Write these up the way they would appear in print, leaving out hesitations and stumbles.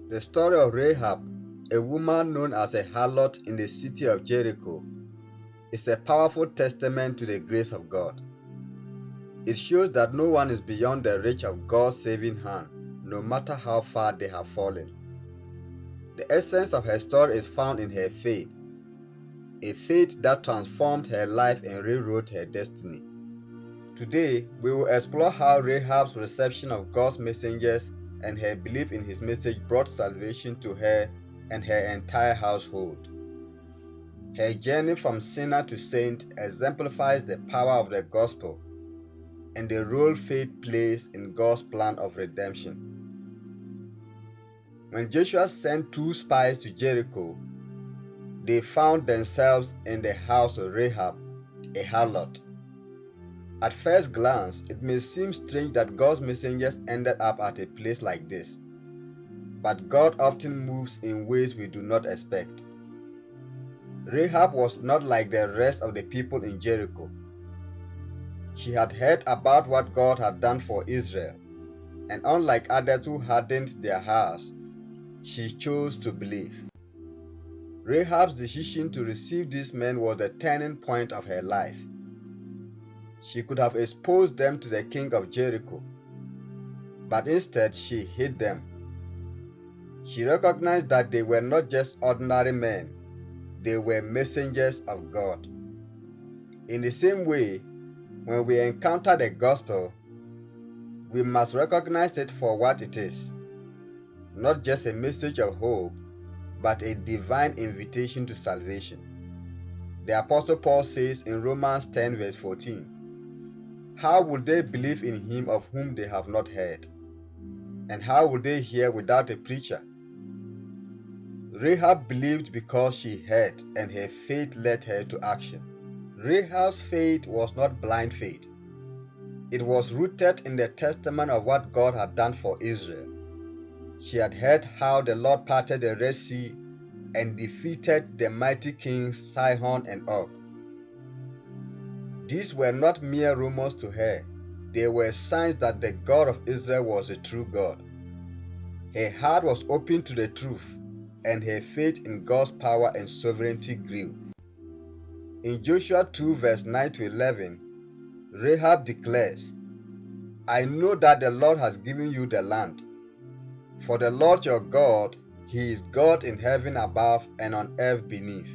The story of Rahab, a woman known as a harlot in the city of Jericho, is a powerful testament to the grace of God. It shows that no one is beyond the reach of God's saving hand, no matter how far they have fallen. The essence of her story is found in her faith, a faith that transformed her life and rewrote her destiny. Today, we will explore how Rahab's reception of God's messengers and her belief in his message brought salvation to her and her entire household. Her journey from sinner to saint exemplifies the power of the gospel and the role faith plays in God's plan of redemption. When Joshua sent 2 spies to Jericho, they found themselves in the house of Rahab, a harlot. At first glance, it may seem strange that God's messengers ended up at a place like this. But God often moves in ways we do not expect. Rahab was not like the rest of the people in Jericho. She had heard about what God had done for Israel, and unlike others who hardened their hearts, she chose to believe. Rahab's decision to receive these men was the turning point of her life. She could have exposed them to the king of Jericho, but instead she hid them. She recognized that they were not just ordinary men, they were messengers of God. In the same way, when we encounter the gospel, we must recognize it for what it is, not just a message of hope, but a divine invitation to salvation. The Apostle Paul says in Romans 10 verse 14, "How would they believe in him of whom they have not heard? And how would they hear without a preacher?" Rahab believed because she heard, and her faith led her to action. Rahab's faith was not blind faith. It was rooted in the testament of what God had done for Israel. She had heard how the Lord parted the Red Sea and defeated the mighty kings Sihon and Og. These were not mere rumors to her. They were signs that the God of Israel was a true God. Her heart was open to the truth, and her faith in God's power and sovereignty grew. In Joshua 2 verse 9 to 11, Rahab declares, "I know that the Lord has given you the land. For the Lord your God, He is God in heaven above and on earth beneath."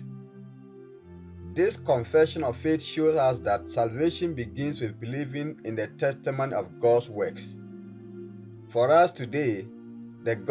This confession of faith shows us that salvation begins with believing in the testimony of God's works. For us today, the